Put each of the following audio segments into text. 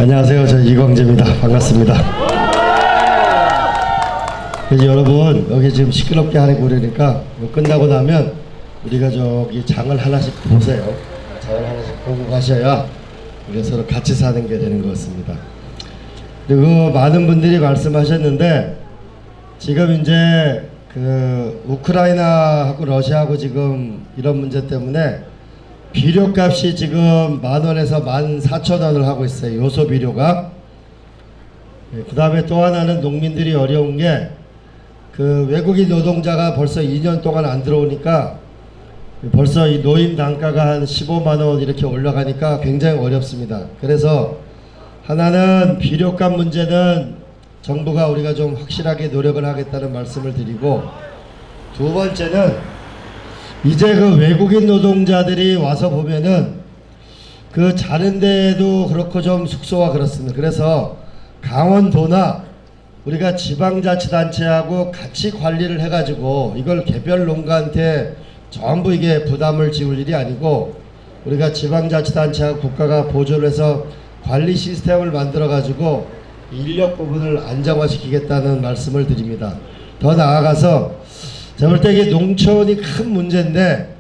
안녕하세요. 저 이광재입니다. 반갑습니다. 그래서 여러분 여기 지금 시끄럽게 하고 그러니까 끝나고 나면 우리가 저기 장을 하나씩 보세요. 장을 하나씩 보고 가셔야 우리가 서로 같이 사는 게 되는 것 같습니다. 그리고 많은 분들이 말씀하셨는데 지금 이제 그 우크라이나하고 러시아하고 지금 이런 문제 때문에 비료값이 지금 10,000원에서 14,000원을 하고 있어요. 요소 비료가. 그 다음에 또 하나는 농민들이 어려운 게 그 외국인 노동자가 벌써 2년 동안 안 들어오니까 벌써 이 노임 단가가 한 15만원 이렇게 올라가니까 굉장히 어렵습니다. 그래서 하나는 비료값 문제는 정부가 우리가 좀 확실하게 노력을 하겠다는 말씀을 드리고, 두 번째는 이제 그 외국인 노동자들이 와서 보면은 그 자는 데도 그렇고 좀 숙소가 그렇습니다. 그래서 강원도나 우리가 지방자치단체하고 같이 관리를 해가지고 이걸 개별 농가한테 전부 이게 부담을 지울 일이 아니고 우리가 지방자치단체하고 국가가 보조를 해서 관리 시스템을 만들어 가지고 인력 부분을 안정화시키겠다는 말씀을 드립니다. 더 나아가서 제가 볼 때 이게 농촌이 큰 문제인데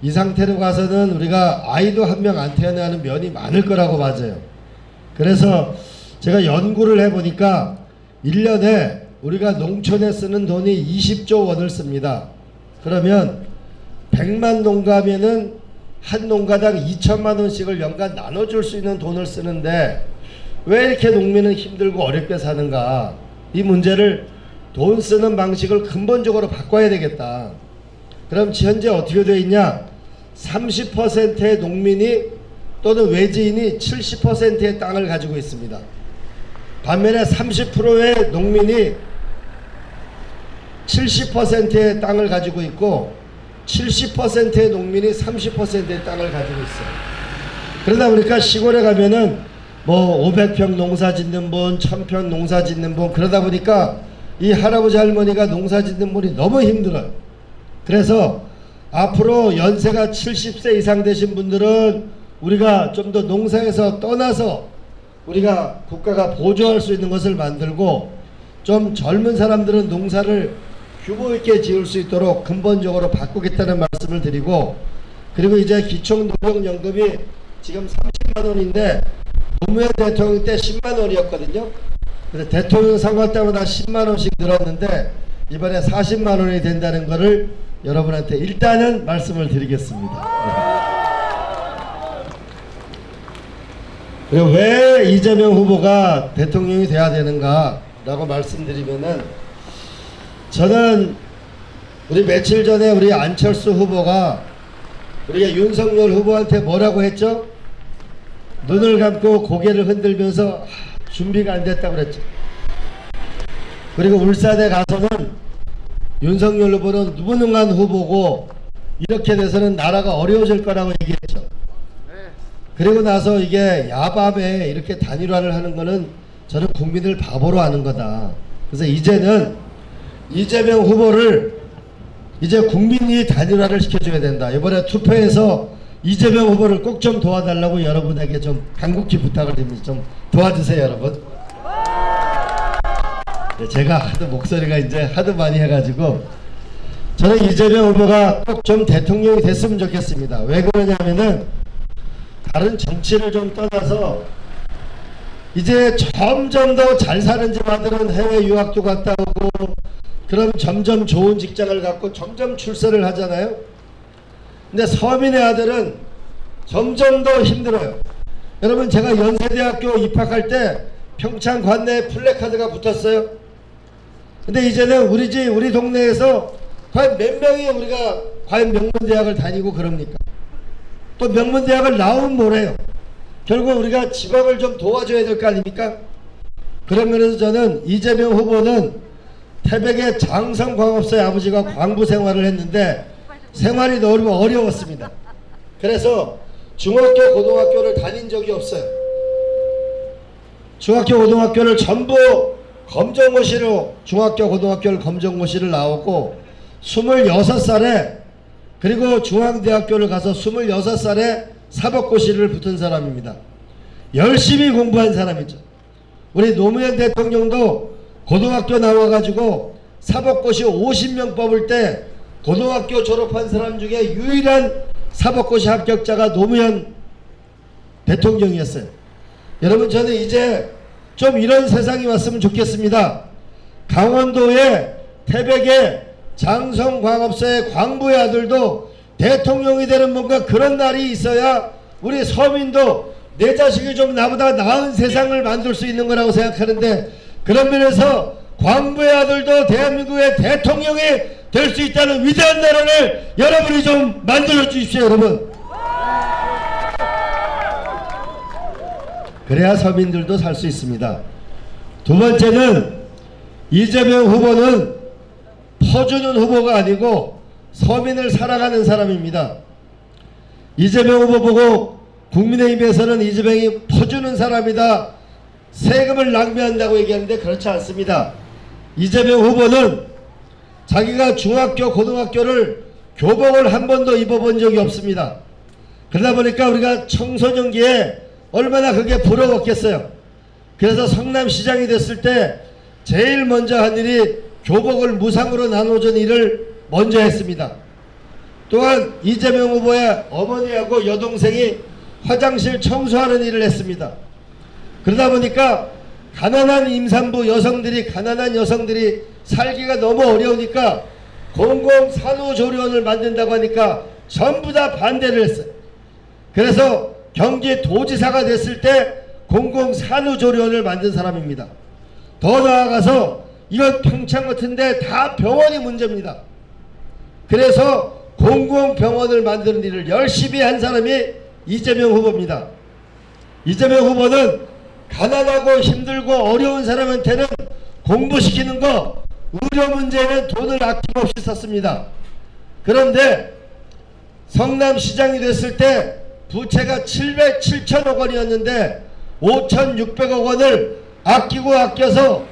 이 상태로 가서는 우리가 아이도 한 명 안 태어나는 면이 많을 거라고 맞아요. 그래서 제가 연구를 해보니까 1년에 우리가 농촌에 쓰는 돈이 20조 원을 씁니다. 그러면 100만 농가면은 한 농가당 2천만 원씩을 연간 나눠줄 수 있는 돈을 쓰는데 왜 이렇게 농민은 힘들고 어렵게 사는가? 이 문제를 돈 쓰는 방식을 근본적으로 바꿔야 되겠다. 그럼 현재 어떻게 되어 있냐? 30%의 농민이 또는 외지인이 70%의 땅을 가지고 있습니다. 반면에 30%의 농민이 70%의 땅을 가지고 있고 70%의 농민이 30%의 땅을 가지고 있어요. 그러다 보니까 시골에 가면은 뭐 500평 농사 짓는 분, 1000평 농사 짓는 분, 그러다 보니까 이 할아버지 할머니가 농사 짓는 분이 너무 힘들어요. 그래서 앞으로 연세가 70세 이상 되신 분들은 우리가 좀 더 농사에서 떠나서 우리가 국가가 보조할 수 있는 것을 만들고 좀 젊은 사람들은 농사를 규모 있게 지을 수 있도록 근본적으로 바꾸겠다는 말씀을 드리고, 그리고 이제 기초노령연금이 지금 30만 원인데 노무현 대통령 때 10만 원이었거든요. 그래서 대통령 선거 때마다 10만 원씩 늘었는데 이번에 40만 원이 된다는 것을 여러분한테 일단은 말씀을 드리겠습니다. 그리고 왜 이재명 후보가 대통령이 돼야 되는가 라고 말씀드리면은, 저는 우리 며칠 전에 우리 안철수 후보가 우리가 윤석열 후보한테 뭐라고 했죠? 눈을 감고 고개를 흔들면서 준비가 안 됐다고 그랬죠. 그리고 울산에 가서는 윤석열 후보는 무능한 후보고 이렇게 돼서는 나라가 어려워질 거라고 얘기했죠. 그리고 나서 이게 야밤에 이렇게 단일화를 하는 거는 저는 국민을 바보로 하는 거다. 그래서 이제는 이재명 후보를 이제 국민이 단일화를 시켜줘야 된다. 이번에 투표에서 이재명 후보를 꼭 좀 도와달라고 여러분에게 좀 간곡히 부탁을 드립니다. 좀 도와주세요, 여러분. 제가 하도 목소리가 이제 하도 많이 해가지고 저는 이재명 후보가 꼭 좀 대통령이 됐으면 좋겠습니다. 왜 그러냐면은 다른 정치를 좀 떠나서 이제 점점 더 잘 사는 집 아들은 해외 유학도 갔다 오고 그럼 점점 좋은 직장을 갖고 점점 출세를 하잖아요. 근데 서민의 아들은 점점 더 힘들어요. 여러분, 제가 연세대학교 입학할 때 평창 관내에 플래카드가 붙었어요. 근데 이제는 우리 동네에서 과연 몇 명이 우리가 과연 명문대학을 다니고 그럽니까? 또 명문대학을 나오면 뭐래요? 결국 우리가 지방을 좀 도와줘야 될 거 아닙니까? 그런 면에서 저는 이재명 후보는 태백의 장성광업소의 아버지가 광부 생활을 했는데 생활이 너무 어려웠습니다. 그래서 중학교 고등학교를 다닌 적이 없어요. 중학교 고등학교를 전부 검정고시로 중학교 고등학교를 검정고시를 나오고 26살에 그리고 중앙대학교를 가서 26살에 사법고시를 붙은 사람입니다. 열심히 공부한 사람이죠. 우리 노무현 대통령도 고등학교 나와가지고 사법고시 50명 뽑을 때 고등학교 졸업한 사람 중에 유일한 사법고시 합격자가 노무현 대통령이었어요. 여러분, 저는 이제 좀 이런 세상이 왔으면 좋겠습니다. 강원도의 태백의 장성광업소의 광부의 아들도 대통령이 되는 뭔가 그런 날이 있어야 우리 서민도 내 자식이 좀 나보다 나은 세상을 만들 수 있는 거라고 생각하는데, 그런 면에서 광부의 아들도 대한민국의 대통령이 될 수 있다는 위대한 나라를 여러분이 좀 만들어 주십시오. 여러분, 그래야 서민들도 살 수 있습니다. 두 번째는 이재명 후보는 퍼주는 후보가 아니고 서민을 살아가는 사람입니다. 이재명 후보 보고 국민의힘에서는 이재명이 퍼주는 사람이다, 세금을 낭비한다고 얘기하는데 그렇지 않습니다. 이재명 후보는 자기가 중학교 고등학교를 교복을 한 번도 입어본 적이 없습니다. 그러다 보니까 우리가 청소년기에 얼마나 그게 부러웠겠어요. 그래서 성남시장이 됐을 때 제일 먼저 한 일이 교복을 무상으로 나눠주는 일을 먼저 했습니다. 또한 이재명 후보의 어머니하고 여동생이 화장실 청소하는 일을 했습니다. 그러다 보니까 가난한 임산부 여성들이, 가난한 여성들이 살기가 너무 어려우니까 공공산후조리원을 만든다고 하니까 전부 다 반대를 했어요. 그래서 경기도지사가 됐을 때 공공산후조리원을 만든 사람입니다. 더 나아가서 이건 평창 같은데 다 병원이 문제입니다. 그래서 공공병원을 만드는 일을 열심히 한 사람이 이재명 후보입니다. 이재명 후보는 가난하고 힘들고 어려운 사람한테는 공부시키는 거, 의료 문제에는 돈을 아낌없이 썼습니다. 그런데 성남시장이 됐을 때 부채가 707천억 원이었는데 5,600억 원을 아끼고 아껴서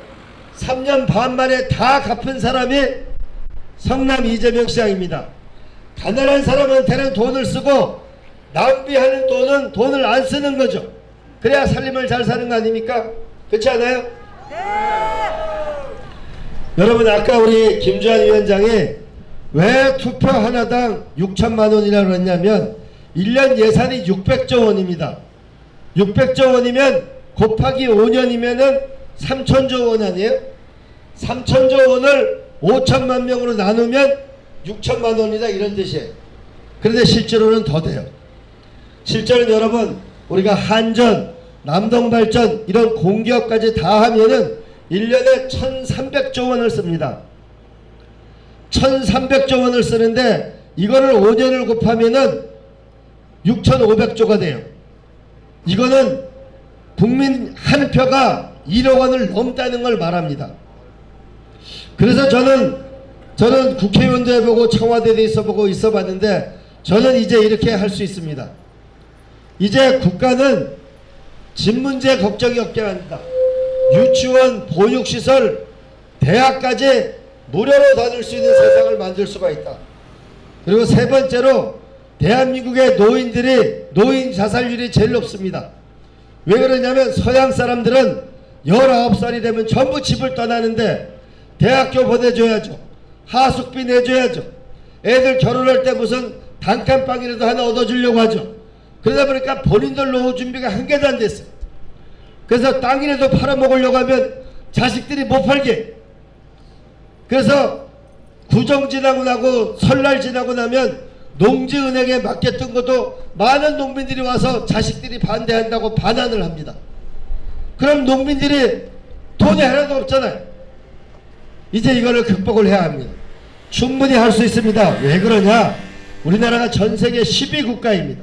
3년 반 만에 다 갚은 사람이 성남 이재명 시장입니다. 가난한 사람한테는 돈을 쓰고 낭비하는 돈을 안 쓰는 거죠. 그래야 살림을 잘 사는 거 아닙니까? 그렇지 않아요? 네. 여러분, 아까 우리 김주환 위원장이 왜 투표 하나당 6천만 원이라고 했냐면 1년 예산이 600조 원입니다. 600조 원이면 곱하기 5년이면은 3천조 원 아니에요? 3천조 원을 5천만 명으로 나누면 6천만 원이다, 이런 뜻이에요. 그런데 실제로는 더 돼요. 실제로는 여러분, 우리가 한전, 남동발전 이런 공기업까지 다 하면은 1년에 1,300조 원을 씁니다. 1,300조 원을 쓰는데 이거를 5년을 곱하면은 6,500조가 돼요. 이거는 국민 한 표가 1억 원을 넘다는 걸 말합니다. 그래서 저는 국회의원도 해보고 청와대도 있어보고 있어봤는데 저는 이제 이렇게 할 수 있습니다. 이제 국가는 집 문제 걱정이 없게 한다. 유치원, 보육시설, 대학까지 무료로 다닐 수 있는 세상을 만들 수가 있다. 그리고 세 번째로 대한민국의 노인 자살률이 제일 높습니다. 왜 그러냐면 서양 사람들은 19살이 되면 전부 집을 떠나는데 대학교 보내줘야죠. 하숙비 내줘야죠. 애들 결혼할 때 무슨 단칸방이라도 하나 얻어주려고 하죠. 그러다 보니까 본인들 노후 준비가 한 개도 안 됐어요. 그래서 땅이라도 팔아먹으려고 하면 자식들이 못 팔게. 그래서 구정 지나고 나고 설날 지나고 나면 농지은행에 맡겼던 것도 많은 농민들이 와서 자식들이 반대한다고 반환을 합니다. 그럼 농민들이 돈이 하나도 없잖아요. 이제 이거를 극복을 해야 합니다. 충분히 할 수 있습니다. 왜 그러냐? 우리나라가 전 세계 10위 국가입니다.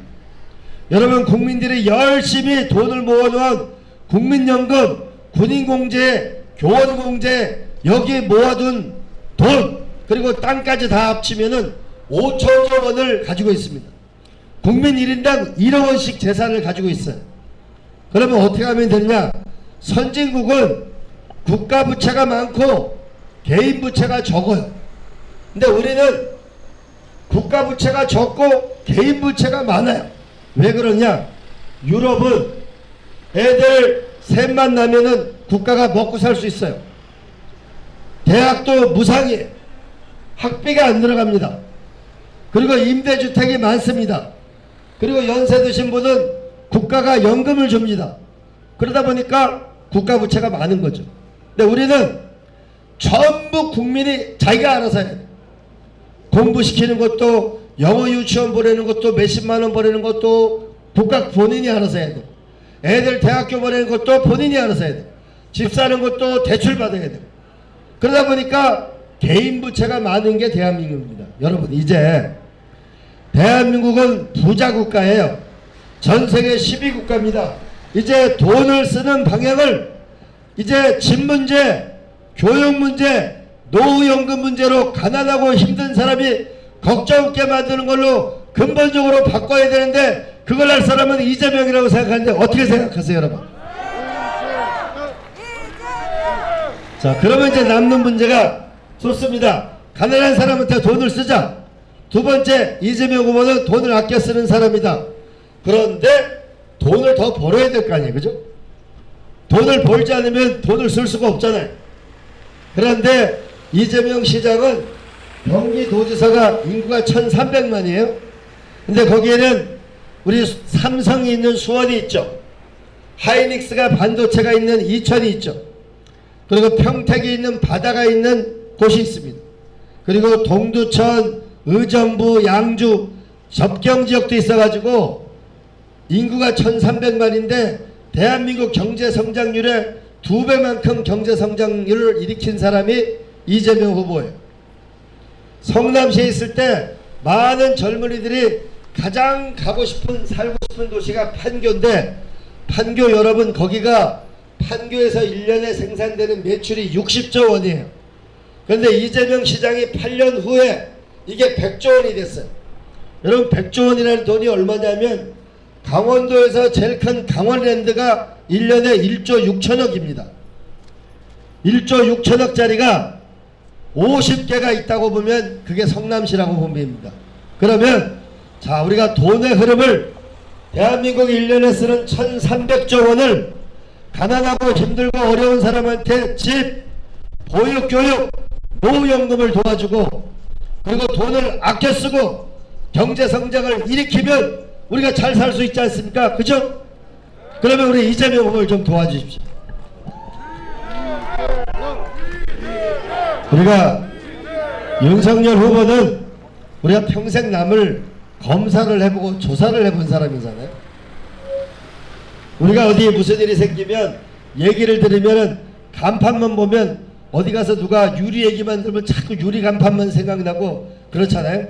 여러분, 국민들이 열심히 돈을 모아놓은 국민연금, 군인공제, 교원공제, 여기 모아둔 돈, 그리고 땅까지 다 합치면은 5천조 원을 가지고 있습니다. 국민 1인당 1억 원씩 재산을 가지고 있어요. 그러면 어떻게 하면 되느냐? 선진국은 국가 부채가 많고 개인 부채가 적어요. 근데 우리는 국가 부채가 적고 개인 부채가 많아요. 왜 그러냐? 유럽은 애들 셋만 나면은 국가가 먹고 살 수 있어요. 대학도 무상이에요. 학비가 안 들어갑니다. 그리고 임대주택이 많습니다. 그리고 연세 드신 분은 국가가 연금을 줍니다. 그러다 보니까 국가 부채가 많은 거죠. 근데 우리는 전부 국민이 자기가 알아서 해야 돼. 공부시키는 것도, 영어 유치원 보내는 것도, 몇십만 원 보내는 것도 국가 본인이 알아서 해야 돼. 애들 대학교 보내는 것도 본인이 알아서 해야 돼. 집 사는 것도 대출 받아야 돼. 그러다 보니까 개인 부채가 많은 게 대한민국입니다. 여러분, 이제 대한민국은 부자 국가예요. 전 세계 12국가입니다. 이제 돈을 쓰는 방향을 이제 집 문제, 교육 문제, 노후연금 문제로 가난하고 힘든 사람이 걱정 없게 만드는 걸로 근본적으로 바꿔야 되는데, 그걸 할 사람은 이재명이라고 생각하는데 어떻게 생각하세요, 여러분? 자, 그러면 이제 남는 문제가 좋습니다. 가난한 사람한테 돈을 쓰자. 두 번째, 이재명 후보는 돈을 아껴 쓰는 사람이다. 그런데 돈을 더 벌어야 될 거 아니에요, 그죠? 돈을 벌지 않으면 돈을 쓸 수가 없잖아요. 그런데 이재명 시장은 경기도지사가 인구가 1300만이에요. 근데 거기에는 우리 삼성이 있는 수원이 있죠. 하이닉스가 반도체가 있는 이천이 있죠. 그리고 평택이 있는 바다가 있는 곳이 있습니다. 그리고 동두천, 의정부, 양주 접경지역도 있어가지고 인구가 1300만인데 대한민국 경제성장률의 2배만큼 경제성장률을 일으킨 사람이 이재명 후보예요. 성남시에 있을 때 많은 젊은이들이 가장 가고 싶은, 살고 싶은 도시가 판교인데, 판교 여러분, 거기가 판교에서 1년에 생산되는 매출이 60조 원이에요. 그런데 이재명 시장이 8년 후에 이게 100조 원이 됐어요. 여러분, 100조 원이라는 돈이 얼마냐면 강원도에서 제일 큰 강원랜드가 1년에 1조 6천억입니다. 1조 6천억짜리가 50개가 있다고 보면 그게 성남시라고 보면 됩니다. 그러면 자, 우리가 돈의 흐름을 대한민국이 1년에 쓰는 1300조 원을 가난하고 힘들고 어려운 사람한테 집, 보육교육, 노후연금을 도와주고, 그리고 돈을 아껴 쓰고 경제성장을 일으키면 우리가 잘 살 수 있지 않습니까? 그죠? 그러면 우리 이재명 후보를 좀 도와주십시오. 우리가 윤석열 후보는 우리가 평생 남을 검사를 해보고 조사를 해본 사람이잖아요. 우리가 어디에 무슨 일이 생기면 얘기를 들으면 간판만 보면 어디 가서 누가 유리 얘기만 들으면 자꾸 유리 간판만 생각나고 그렇잖아요.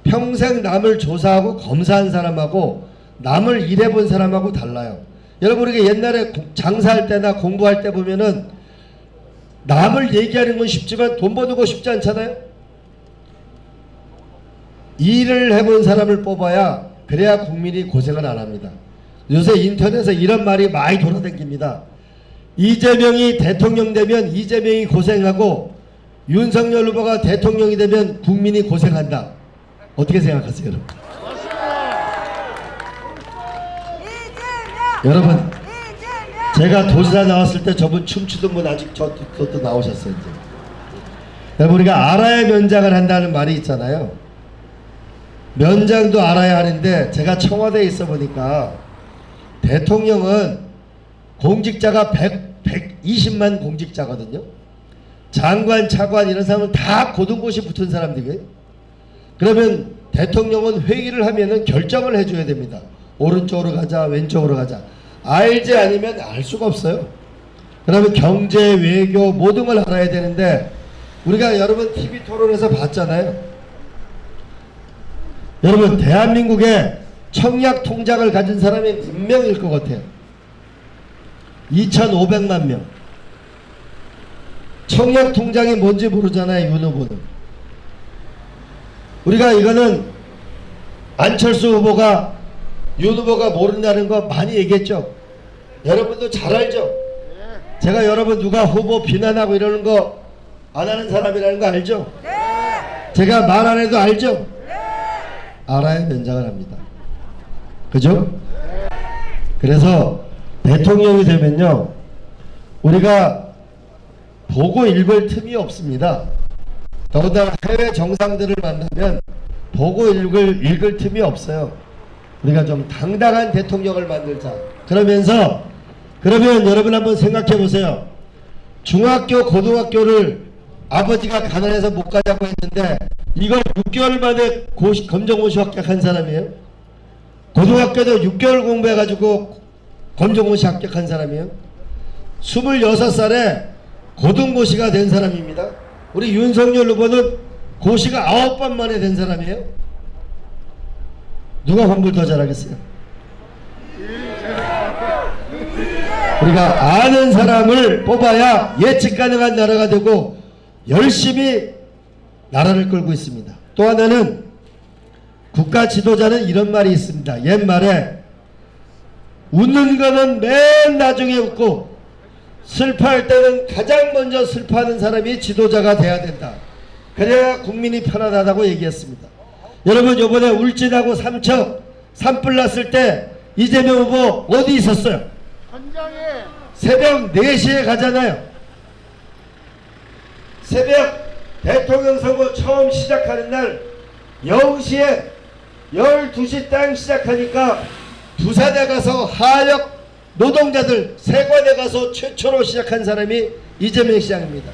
평생 남을 조사하고 검사한 사람하고 남을 일해본 사람하고 달라요. 여러분, 우리가 옛날에 장사할 때나 공부할 때 보면은 남을 얘기하는 건 쉽지만 돈 버는 거 쉽지 않잖아요. 일을 해본 사람을 뽑아야, 그래야 국민이 고생을 안 합니다. 요새 인터넷에 이런 말이 많이 돌아다닙니다. 이재명이 대통령 되면 이재명이 고생하고 윤석열 후보가 대통령이 되면 국민이 고생한다. 어떻게 생각하세요, 여러분? 여러분, 제가 도지사 나왔을 때 저분 춤추던 분 아직 저도 나오셨어요. 이제. 여러분, 우리가 알아야 면장을 한다는 말이 있잖아요. 면장도 알아야 하는데, 제가 청와대에 있어 보니까 대통령은 공직자가 120만 공직자거든요. 장관, 차관 이런 사람은 다 고등고시 붙은 사람들이에요. 그러면 대통령은 회의를 하면은 결정을 해줘야 됩니다. 오른쪽으로 가자, 왼쪽으로 가자. 알지 않으면 알 수가 없어요. 그러면 경제, 외교 모든 걸 알아야 되는데, 우리가 여러분 TV 토론에서 봤잖아요. 여러분, 대한민국에 청약 통장을 가진 사람이 몇 명일 것 같아요? 2,500만 명. 청약 통장이 뭔지 모르잖아요, 윤 후보는. 우리가 이거는 안철수 후보가, 윤 후보가 모른다는 거 많이 얘기했죠. 여러분도 잘 알죠. 제가 여러분 누가 후보 비난하고 이러는 거 안 하는 사람이라는 거 알죠? 제가 말 안 해도 알죠? 알아야 면장을 합니다. 그죠? 그래서 대통령이 되면요, 우리가 보고 읽을 틈이 없습니다. 더군다나 해외 정상들을 만나면 보고 읽을 틈이 없어요. 우리가 좀 당당한 대통령을 만들자. 그러면 여러분 한번 생각해 보세요. 중학교, 고등학교를 아버지가 가난해서 못 가자고 했는데 이걸 6개월 만에 검정고시 합격한 사람이에요. 고등학교도 6개월 공부해가지고 검정고시 합격한 사람이에요. 26살에 고등고시가 된 사람입니다. 우리 윤석열 후보는 고시가 9번 만에 된 사람이에요. 누가 공부를 더 잘하겠어요? 우리가 아는 사람을 뽑아야 예측 가능한 나라가 되고 열심히 나라를 끌고 있습니다. 또 하나는 국가 지도자는 이런 말이 있습니다. 옛말에 웃는 거는 맨 나중에 웃고 슬퍼할 때는 가장 먼저 슬퍼하는 사람이 지도자가 돼야 된다. 그래야 국민이 편안하다고 얘기했습니다. 여러분, 이번에 울진하고 삼척 산불 났을 때 이재명 후보 어디 있었어요? 현장에. 새벽 4시에 가잖아요. 새벽 대통령 선거 처음 시작하는 날 0시에 12시 땅 시작하니까 부산에 가서 하역 노동자들 세관에 가서 최초로 시작한 사람이 이재명 시장입니다.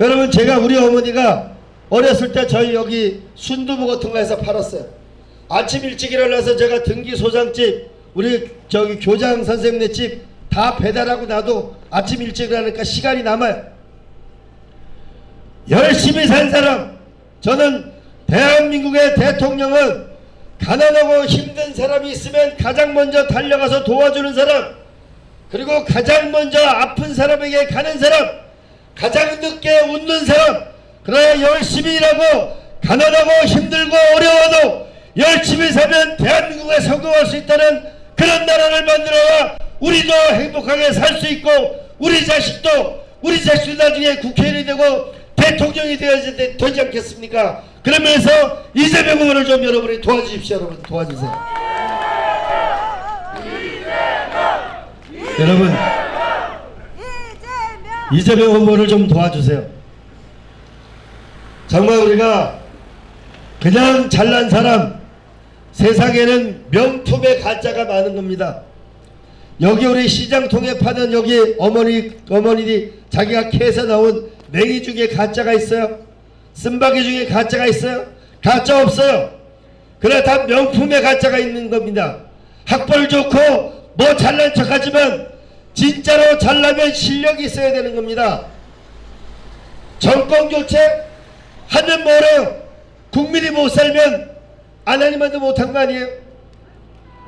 여러분, 제가 우리 어머니가 어렸을 때 저희 여기 순두부 같은 거 해서 팔았어요. 아침 일찍 일어나서 제가 등기 소장집, 우리 저기 교장 선생님네 집 다 배달하고 나도 아침 일찍 일어나니까 시간이 남아요. 열심히 산 사람, 저는 대한민국의 대통령은 가난하고 힘든 사람이 있으면 가장 먼저 달려가서 도와주는 사람, 그리고 가장 먼저 아픈 사람에게 가는 사람, 가장 늦게 웃는 사람, 그래야 열심히 일하고 가난하고 힘들고 어려워도 열심히 사면 대한민국에 성공할 수 있다는 그런 나라를 만들어야 우리도 행복하게 살 수 있고 우리 자식도 나중에 국회의원이 되고 대통령이 되지 않겠습니까? 그러면서 이재명 후보를 좀 여러분이 도와주십시오. 여러분 도와주세요. 여러분, 이재명 후보를 좀 도와주세요. 정말 우리가 그냥 잘난 사람, 세상에는 명품의 가짜가 많은 겁니다. 여기 우리 시장통에 파는 여기 어머니들이 자기가 캐서 나온 냉이 중에 가짜가 있어요? 쓴바귀 중에 가짜가 있어요? 가짜 없어요. 그러나 다 명품의 가짜가 있는 겁니다. 학벌 좋고 뭐 잘난 척하지만 진짜로 잘나면 실력이 있어야 되는 겁니다. 정권 교체 하면 뭐래요? 국민이 못 살면 하나님한테 못한 거 아니에요?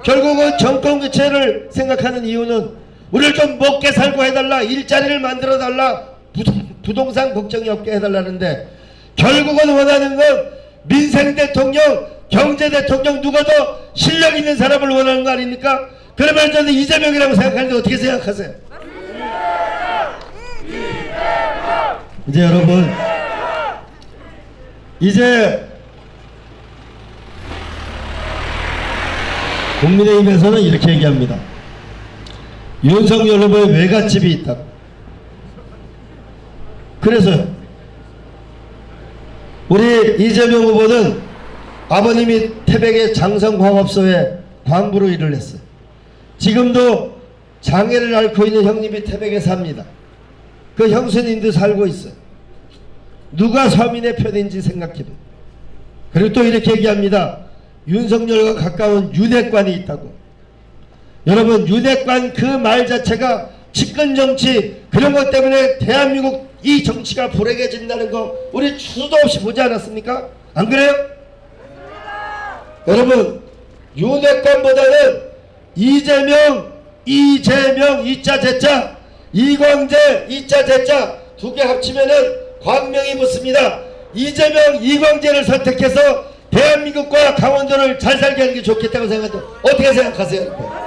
결국은 정권 교체를 생각하는 이유는 우리를 좀 먹게 살고 해달라, 일자리를 만들어 달라, 부동산 걱정이 없게 해달라는데 결국은 원하는 건 민생 대통령, 경제 대통령, 누가 더 실력 있는 사람을 원하는 거 아닙니까? 그러면 저는 이재명이라고 생각하는데 어떻게 생각하세요? 이제 여러분, 이제 국민의힘에서는 이렇게 얘기합니다. 윤석열 후보의 외갓집이 있다. 그래서 우리 이재명 후보는 아버님이 태백의 장성광업소에 광부로 일을 했어요. 지금도 장애를 앓고 있는 형님이 태백에 삽니다. 그 형수님도 살고 있어요. 누가 서민의 편인지 생각해도. 그리고 또 이렇게 얘기합니다. 윤석열과 가까운 윤핵관이 있다고. 여러분, 윤핵관 그 말 자체가 집권정치, 그런 것 때문에 대한민국 이 정치가 불행해진다는 거 우리 수도 없이 보지 않았습니까? 안 그래요? 여러분, 윤핵관보다는 이재명, 이자 제자, 이광재, 이자 제자 두 개 합치면은 광명이 붙습니다. 이재명, 이광재를 선택해서 대한민국과 강원도를 잘 살게 하는 게 좋겠다고 생각합니다. 어떻게 생각하세요?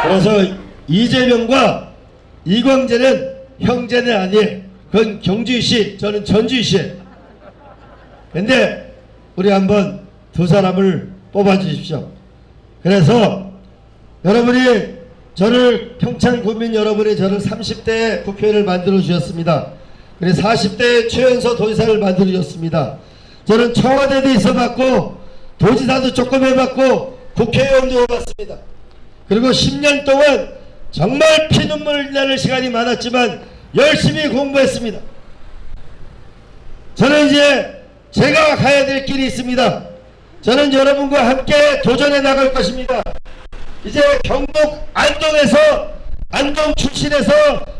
그래서 이재명과 이광재는 형제는 아니에요. 그건 경주시, 저는 전주시. 근데 우리 한번 두 사람을 뽑아주십시오. 그래서 여러분이 저를, 평창구민 여러분이 저를 30대 국회의원을 만들어 주셨습니다. 그리고 40대 최연소 도지사를 만들어 주셨습니다. 저는 청와대도 있어봤고 도지사도 조금 해봤고 국회의원도 해봤습니다. 그리고 10년 동안 정말 피눈물 나는 시간이 많았지만 열심히 공부했습니다. 저는 이제 제가 가야 될 길이 있습니다. 저는 여러분과 함께 도전해 나갈 것입니다. 이제 경북 안동에서, 안동 출신에서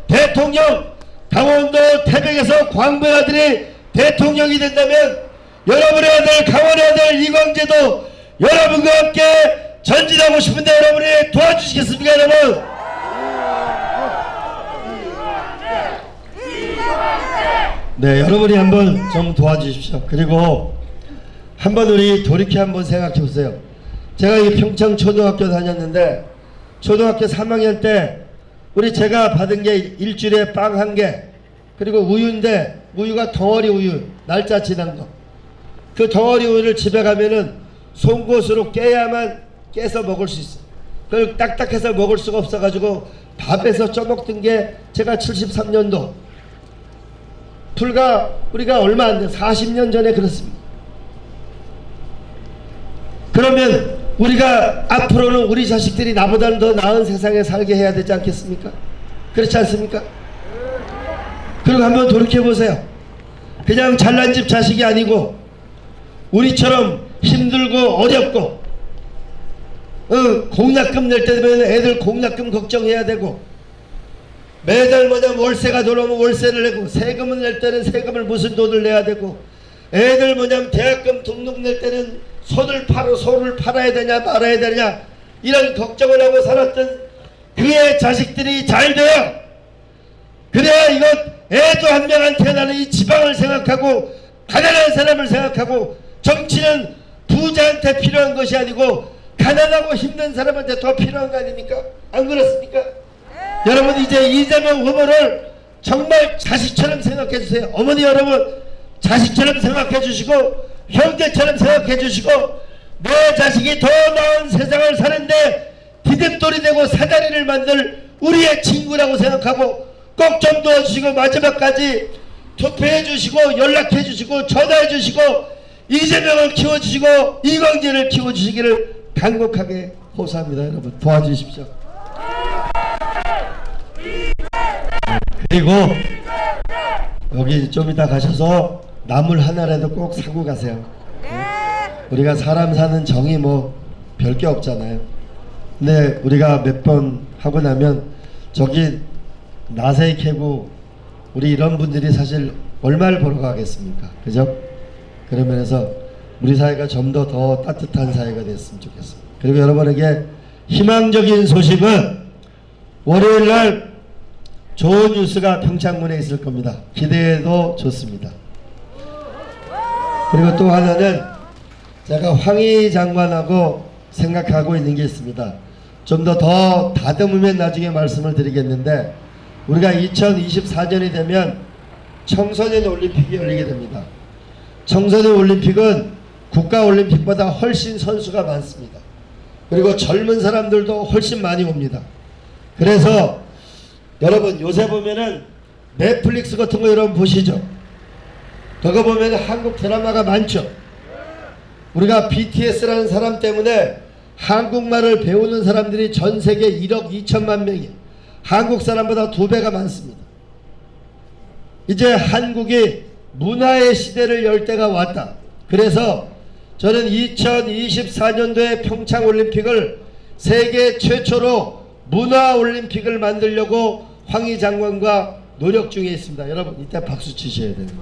대통령, 강원도 태백에서 광부의 아들이 대통령이 된다면 여러분의 아들, 강원의 아들 이광재도 여러분과 함께 전진하고 싶은데 여러분이 도와주시겠습니까, 여러분? 네, 여러분이 한번 좀 도와주십시오. 그리고 한번 우리 돌이켜 한번 생각해 보세요. 제가 이 평창 초등학교 다녔는데 초등학교 3학년 때 우리 제가 받은 게 일주일에 빵 1개, 그리고 우유인데 우유가 덩어리 우유, 날짜 지난 거. 그 덩어리 우유를 집에 가면은 송곳으로 깨서 먹을 수 있어요. 그걸 딱딱해서 먹을 수가 없어가지고 밥에서 쪄먹던 게 제가 73년도 불과 우리가 얼마 안 돼 40년 전에 그렇습니다. 그러면 우리가 앞으로는 우리 자식들이 나보다는 더 나은 세상에 살게 해야 되지 않겠습니까? 그렇지 않습니까? 그리고 한번 돌이켜보세요. 그냥 잘난 집 자식이 아니고 우리처럼 힘들고 어렵고 공약금 낼 때 되면 애들 공약금 걱정해야 되고 매달 뭐냐면 월세가 들어오면 월세를 내고 세금을 낼 때는 세금을 무슨 돈을 내야 되고 애들 뭐냐면 대학금 등록 낼 때는 소를 팔아야 되냐 말아야 되냐 이런 걱정을 하고 살았던 그의 자식들이 잘 돼요. 그래야 이것 애도 한 명 안 태어나는 이 지방을 생각하고 가난한 사람을 생각하고 정치는 부자한테 필요한 것이 아니고 가난하고 힘든 사람한테 더 필요한 거 아닙니까? 안 그렇습니까? 여러분 이제 이재명 후보를 정말 자식처럼 생각해 주세요. 어머니 여러분 자식처럼 생각해 주시고 형제처럼 생각해 주시고 내 자식이 더 나은 세상을 사는데 디딤돌이 되고 사다리를 만들 우리의 친구라고 생각하고 꼭 좀 도와주시고 마지막까지 투표해 주시고 연락해 주시고 전화해 주시고 이재명을 키워주시고 이광재를 키워주시기를 간곡하게 호소합니다. 여러분 도와주십시오. 그리고 여기 좀 이따 가셔서 나물 하나라도 꼭 사고 가세요. 우리가 사람 사는 정이 뭐 별게 없잖아요. 근데 우리가 몇 번 하고 나면 저기 나세 캐고 우리 이런 분들이 사실 얼마를 벌어 가겠습니까? 그죠? 그런 면에서 우리 사회가 좀 더 따뜻한 사회가 됐으면 좋겠습니다. 그리고 여러분에게 희망적인 소식은 월요일날 좋은 뉴스가 평창문에 있을 겁니다. 기대해도 좋습니다. 그리고 또 하나는 제가 황희 장관하고 생각하고 있는 게 있습니다. 좀 더 다듬으면 나중에 말씀을 드리겠는데 우리가 2024년이 되면 청소년 올림픽이 열리게 됩니다. 청소년 올림픽은 국가올림픽보다 훨씬 선수가 많습니다. 그리고 젊은 사람들도 훨씬 많이 옵니다. 그래서 여러분 요새 보면은 넷플릭스 같은 거 여러분 보시죠. 그거 보면 한국 드라마가 많죠. 우리가 BTS라는 사람 때문에 한국말을 배우는 사람들이 전 세계 1억 2천만 명이에요. 한국 사람보다 2배가 많습니다. 이제 한국이 문화의 시대를 열 때가 왔다. 그래서 저는 2024년도에 평창올림픽을 세계 최초로 문화올림픽을 만들려고 황희 장관과 노력 중에 있습니다. 여러분 이때 박수 치셔야 되는데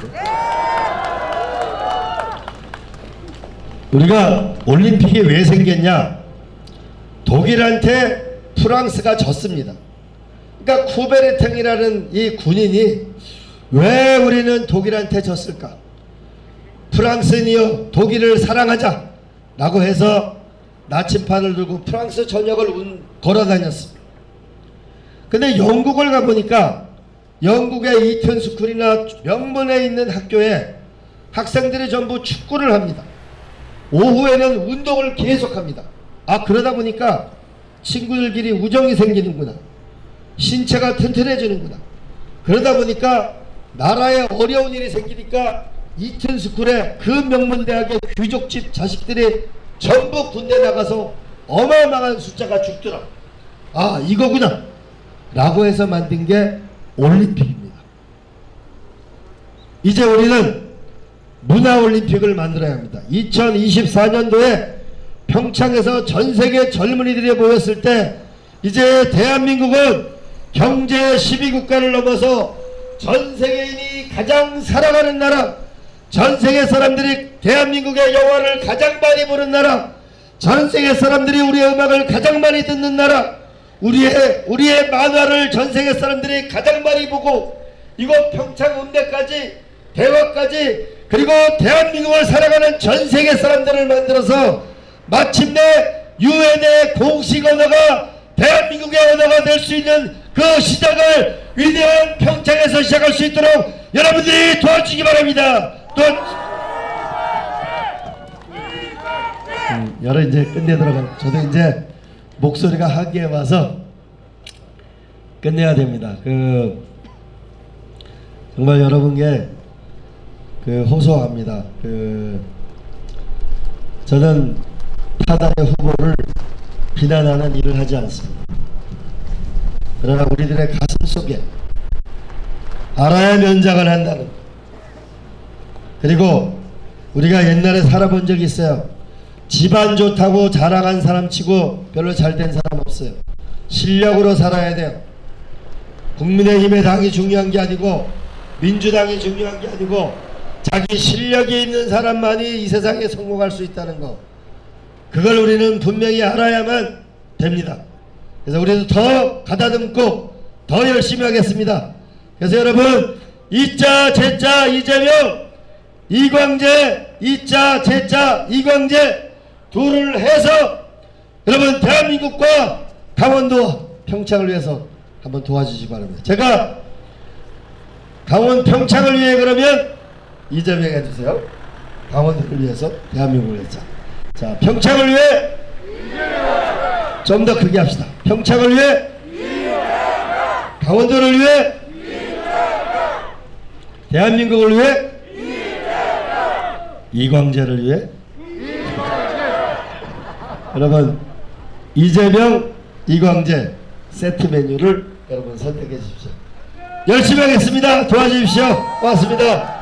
우리가 올림픽이 왜 생겼냐? 독일한테 프랑스가 졌습니다. 그러니까 쿠베르탱이라는 이 군인이 왜 우리는 독일한테 졌을까? 프랑스인이여 독일을 사랑하자 라고 해서 나침판을 들고 프랑스 전역을 걸어 다녔습니다. 근데 영국을 가보니까 영국의 이튼 스쿨이나 명문에 있는 학교에 학생들이 전부 축구를 합니다. 오후에는 운동을 계속합니다. 아, 그러다 보니까 친구들끼리 우정이 생기는구나. 신체가 튼튼해지는구나. 그러다 보니까 나라에 어려운 일이 생기니까 이튼스쿨에 그 명문대학의 귀족집 자식들이 전부 군대 나가서 어마어마한 숫자가 죽더라. 아, 이거구나 라고 해서 만든 게 올림픽입니다. 이제 우리는 문화올림픽을 만들어야 합니다. 2024년도에 평창에서 전세계 젊은이들이 모였을 때 이제 대한민국은 경제 12국가를 넘어서 전세계인이 가장 사랑하는 나라, 전세계 사람들이 대한민국의 영화를 가장 많이 보는 나라, 전세계 사람들이 우리의 음악을 가장 많이 듣는 나라, 우리의 만화를 전세계 사람들이 가장 많이 보고 이곳 평창 음대까지 대화까지 그리고 대한민국을 사랑하는 전세계 사람들을 만들어서 마침내 유엔의 공식 언어가 대한민국의 언어가 될 수 있는 그 시작을 위대한 평창에서 시작할 수 있도록 여러분들이 도와주시기 바랍니다. 여러 이제 끝내 들어가. 저도 이제 목소리가 한계에 와서 끝내야 됩니다. 정말 여러분께 호소합니다. 저는 타당의 후보를 비난하는 일을 하지 않습니다. 그러나 우리들의 가슴 속에 알아야 면장을 한다는, 그리고 우리가 옛날에 살아본 적이 있어요. 집안 좋다고 자랑한 사람 치고 별로 잘된 사람 없어요. 실력으로 살아야 돼요. 국민의힘의 당이 중요한 게 아니고 민주당이 중요한 게 아니고 자기 실력이 있는 사람만이 이 세상에 성공할 수 있다는 거, 그걸 우리는 분명히 알아야만 됩니다. 그래서 우리도 더 가다듬고 더 열심히 하겠습니다. 그래서 여러분, 이자 제자 이재명 이광재, 이자 제자 이광재 둘을 해서 여러분 대한민국과 강원도 평창을 위해서 한번 도와주시기 바랍니다. 제가 강원 평창을 위해 그러면 이재명 해주세요. 강원도를 위해서 대한민국을 위해서. 자, 평창을 위해 좀 더 크게 합시다. 평창을 위해, 강원도를 위해, 대한민국을 위해, 이광재를 위해. 여러분, 이재명, 이광재 세트 메뉴를 여러분 선택해 주십시오. 열심히 하겠습니다. 도와주십시오. 고맙습니다.